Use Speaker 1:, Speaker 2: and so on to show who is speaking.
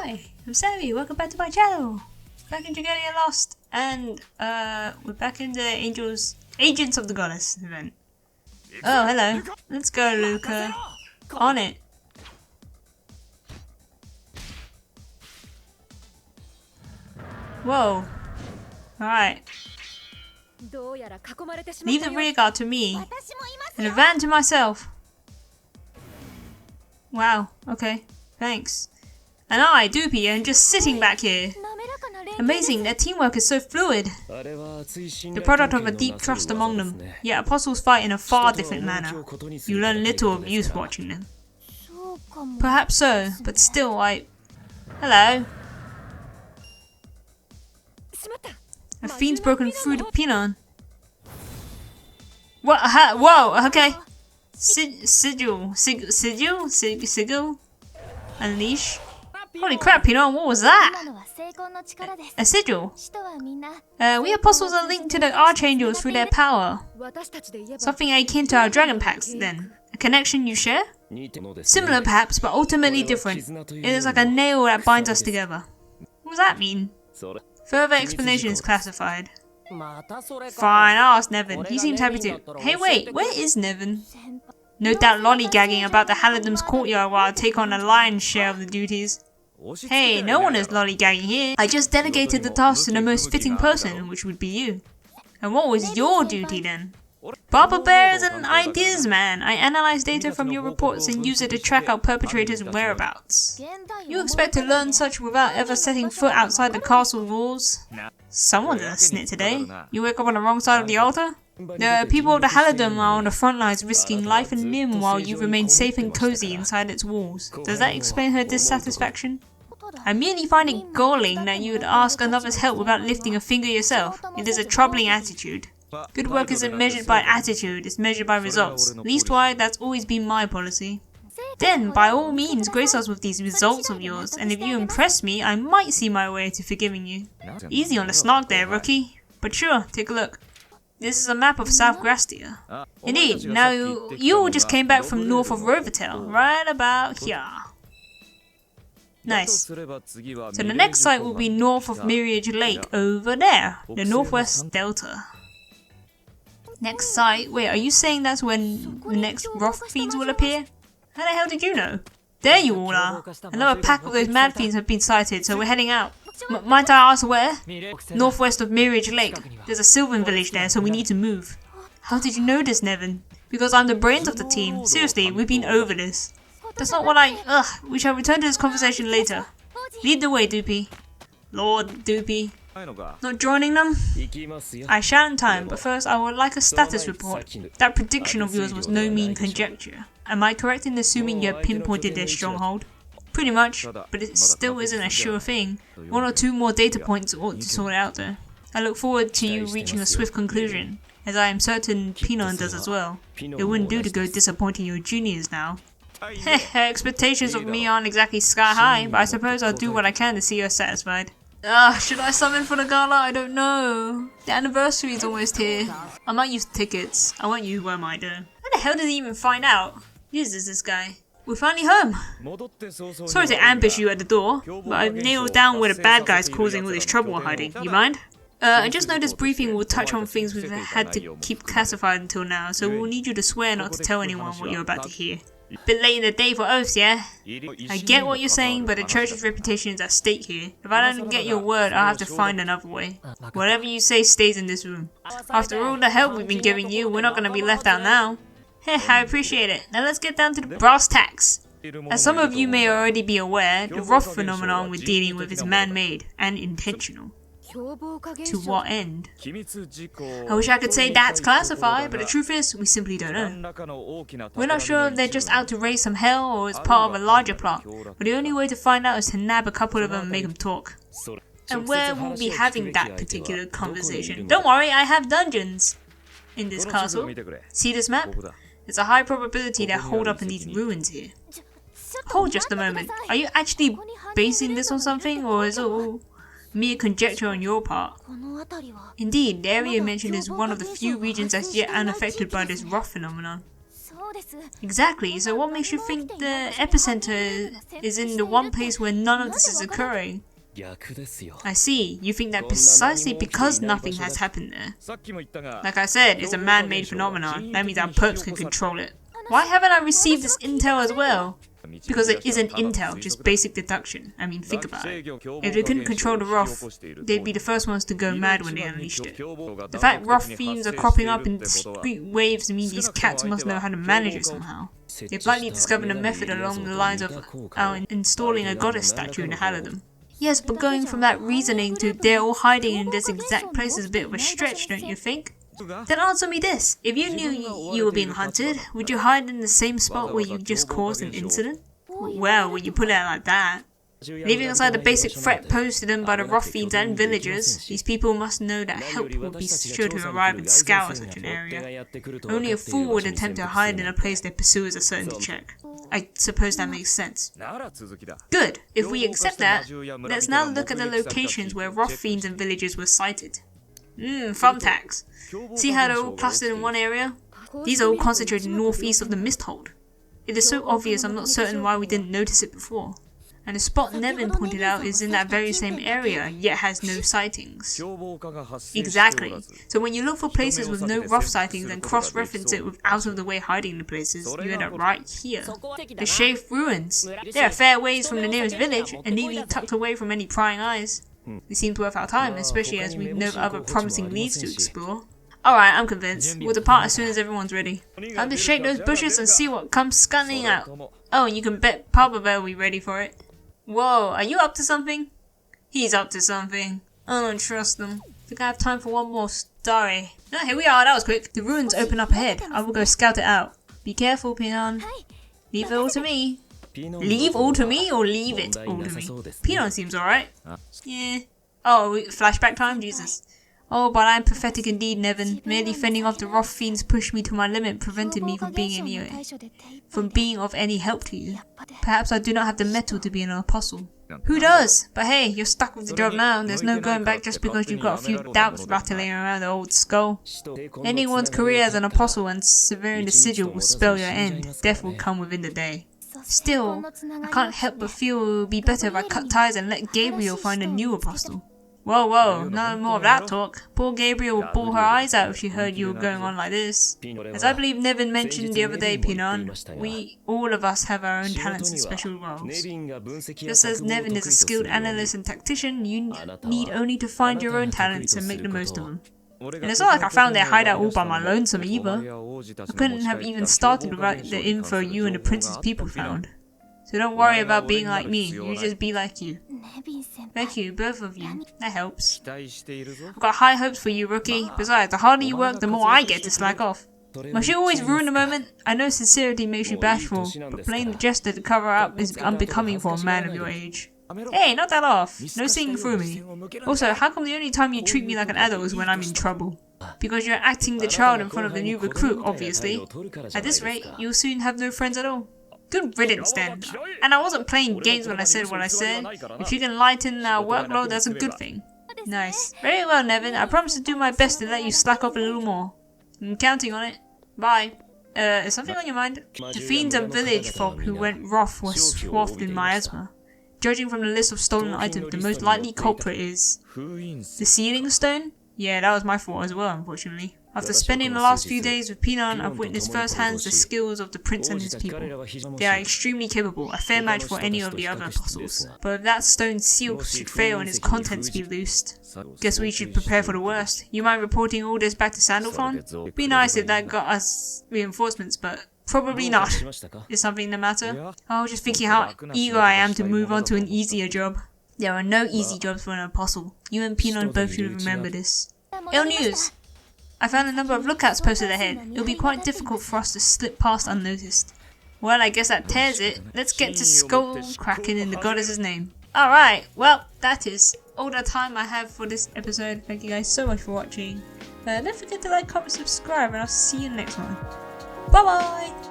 Speaker 1: Hi, I'm Sammy, welcome back to my channel. Back in Dragalia Lost, and we're back in the Agents of the Goddess event. Oh, hello. Let's go, Luca. On it. Whoa. Alright. Leave the rear guard to me, and a van to myself. Wow, okay, thanks. And I, Doopy, am just sitting back here. Amazing, their teamwork is so fluid. The product of a deep trust among them. Yet apostles fight in a far different manner. You learn little of use watching them. Perhaps so, but still Hello. A fiend's broken through the pinon. What? Whoa, okay. Sigil? Unleash? Holy crap, Pinon, what was that? A sigil? We apostles are linked to the archangels through their power. Something akin to our dragon packs, then. A connection you share? Similar perhaps, but ultimately different. It is like a nail that binds us together. What does that mean? Further explanation is classified. Fine, I'll ask Nevin. He seems happy to. Hey wait, where is Nevin? No doubt lollygagging about the Halidam's courtyard while I take on a lion's share of the duties. Hey, no one is lollygagging here. I just delegated the task to the most fitting person, which would be you. And what was your duty then? Papa Bear is an ideas man. I analyze data from your reports and use it to track our perpetrators' whereabouts. You expect to learn such without ever setting foot outside the castle walls? Someone's a snit today. You wake up on the wrong side of the altar? The people of the Halidam are on the front lines risking life and limb while you remain safe and cozy inside its walls. Does that explain her dissatisfaction? I merely find it galling that you would ask another's help without lifting a finger yourself. It is a troubling attitude. Good work isn't measured by attitude, it's measured by results. Leastwise, that's always been my policy. Then, by all means, grace us with these results of yours, and if you impress me, I might see my way to forgiving you. Easy on the snark there, rookie. But sure, take a look. This is a map of South Grastia. Indeed, now you all just came back from north of Rovertail, right about here. Nice. So the next site will be north of Mirage Lake, over there, the Northwest Delta. Next site? Wait, are you saying that's when the next Wrath Fiends will appear? How the hell did you know? There you all are! Another pack of those mad fiends have been sighted, so we're heading out. Might I ask where? Northwest of Mirage Lake. There's a Sylvan village there, so we need to move. How did you know this, Nevin? Because I'm the brains of the team. Seriously, we've been over this. That's not what we shall return to this conversation later. Lead the way, Doopy. Lord Doopy. Not joining them? I shall in time, but first I would like a status report. That prediction of yours was no mean conjecture. Am I correct in assuming you have pinpointed their stronghold? Pretty much, but it still isn't a sure thing. One or two more data points ought to sort it out though. I look forward to you reaching a swift conclusion, as I am certain Pinon does as well. It wouldn't do to go disappointing your juniors now. Heh, expectations of me aren't exactly sky high, but I suppose I'll do what I can to see her satisfied. Should I summon for the gala? I don't know. The anniversary is almost here. I might use tickets. I won't use where I do. How the hell did he even find out? Who is this guy? We're finally home. Sorry to ambush you at the door, but I've nailed down where the bad guys causing all this trouble are hiding. You mind? I just know this briefing will touch on things we've had to keep classified until now, so we'll need you to swear not to tell anyone what you're about to hear. Bit late in the day for oaths, yeah? I get what you're saying, but the church's reputation is at stake here. If I don't get your word, I'll have to find another way. Whatever you say stays in this room. After all the help we've been giving you, we're not going to be left out now. Heh, I appreciate it. Now let's get down to the brass tacks. As some of you may already be aware, the Wrath phenomenon we're dealing with is man-made and intentional. To what end? I wish I could say that's classified, but the truth is, we simply don't know. We're not sure if they're just out to raise some hell or it's part of a larger plot, but the only way to find out is to nab a couple of them and make them talk. And where we'll be having that particular conversation. Don't worry, I have dungeons in this castle. See this map? There's a high probability they're holed up in these ruins here. Hold just a moment, are you actually basing this on something, or is it all mere conjecture on your part? Indeed, the area mentioned is one of the few regions as yet unaffected by this Wrath phenomenon. Exactly, so what makes you think the epicenter is in the one place where none of this is occurring? I see, you think that precisely because nothing has happened there. Like I said, it's a man-made phenomenon, that means our perps can control it. Why haven't I received this intel as well? Because it isn't intel, just basic deduction. I mean, think about it. If they couldn't control the Roth, they'd be the first ones to go mad when they unleashed it. The fact Roth themes are cropping up in discrete waves means these cats must know how to manage it somehow. They've likely discovered a method along the lines of installing a goddess statue in the Halidom. Yes, but going from that reasoning to they're all hiding in this exact place is a bit of a stretch, don't you think? Then answer me this, if you knew you were being hunted, would you hide in the same spot where you just caused an incident? Well, when you put it out like that. Leaving aside the basic threat posed to them by the Roth fiends and villagers, these people must know that help will be sure to arrive and scour such an area. Only a fool would attempt to hide in a place their pursuers are certain to check. I suppose that makes sense. Good, if we accept that, let's now look at the locations where Roth fiends and villagers were sighted. Thumbtacks. See how they're all clustered in one area? These are all concentrated northeast of the Misthold. It is so obvious I'm not certain why we didn't notice it before. And the spot Nevin pointed out is in that very same area, yet has no sightings. Exactly. So when you look for places with no rough sightings and cross-reference it with out-of-the-way hiding places, you end up right here. The Shafe Ruins. They are fair ways from the nearest village, and neatly tucked away from any prying eyes. It seems worth our time, especially as we've no other promising leads to explore. Alright, I'm convinced. We'll depart as soon as everyone's ready. Time to shake those bushes and see what comes scanning out. Oh, and you can bet Papa Bear will be ready for it. Whoa, are you up to something? He's up to something. I don't trust them. Think I have time for one more story. Oh, here we are, that was quick. The ruins open up ahead. I will go scout it out. Be careful, Pinon. Leave it all to me. Leave all to me or leave it all to me? Pinon seems alright. Yeah. Oh, flashback time? Jesus. Oh, but I'm pathetic indeed, Nevin. Merely fending off the Roth fiends pushed me to my limit, prevented me from being of any help to you. Perhaps I do not have the mettle to be an apostle. Who does? But hey, you're stuck with the job now, and there's no going back just because you've got a few doubts rattling around the old skull. Ending one's career as an apostle and severing the sigil will spell your end. Death will come within the day. Still, I can't help but feel it would be better if I cut ties and let Gabriel find a new apostle. Whoa, no more of that talk. Poor Gabriel would bawl her eyes out if she heard you were going on like this. As I believe Nevin mentioned the other day, Pinon, all of us have our own talents and special roles. Just as Nevin is a skilled analyst and tactician, you need only to find your own talents and make the most of them. And it's not like I found their hideout all by my lonesome either. I couldn't have even started without the info you and the prince's people found. So don't worry about being like me, you just be like you. Thank you, both of you. That helps. I've got high hopes for you, rookie. Besides, the harder you work, the more I get to slack off. Must you always ruin the moment? I know sincerity makes you bashful, but playing the jester to cover up is unbecoming for a man of your age. Hey, knock that off. No singing through me. Also, how come the only time you treat me like an adult is when I'm in trouble? Because you're acting the child in front of the new recruit, obviously. At this rate, you'll soon have no friends at all. Good riddance then. And I wasn't playing games when I said what I said. If you can lighten our workload, that's a good thing. Nice. Very well, Nevin. I promise to do my best to let you slack up a little more. I'm counting on it. Bye. Is something on your mind? The fiends and village folk who went Roth were swathed in miasma. Judging from the list of stolen items, the most likely culprit is... the sealing stone? Yeah, that was my fault as well, unfortunately. After spending the last few days with Pinon, I've witnessed firsthand the skills of the prince and his people. They are extremely capable, a fair match for any of the other apostles. But if that stone's seal should fail and its contents be loosed, guess we should prepare for the worst. You mind reporting all this back to Sandalphon? Be nice if that got us reinforcements, but probably not. Is something the matter? I was just thinking how eager I am to move on to an easier job. There are no easy jobs for an apostle. You and Pinon both should remember this. Ill news! I found a number of lookouts posted ahead. It'll be quite difficult for us to slip past unnoticed. Well, I guess that tears it. Let's get to skull cracking in the goddess's name. Alright, well, that is all the time I have for this episode. Thank you guys so much for watching. Don't forget to like, comment, subscribe, and I'll see you in the next one. Bye bye!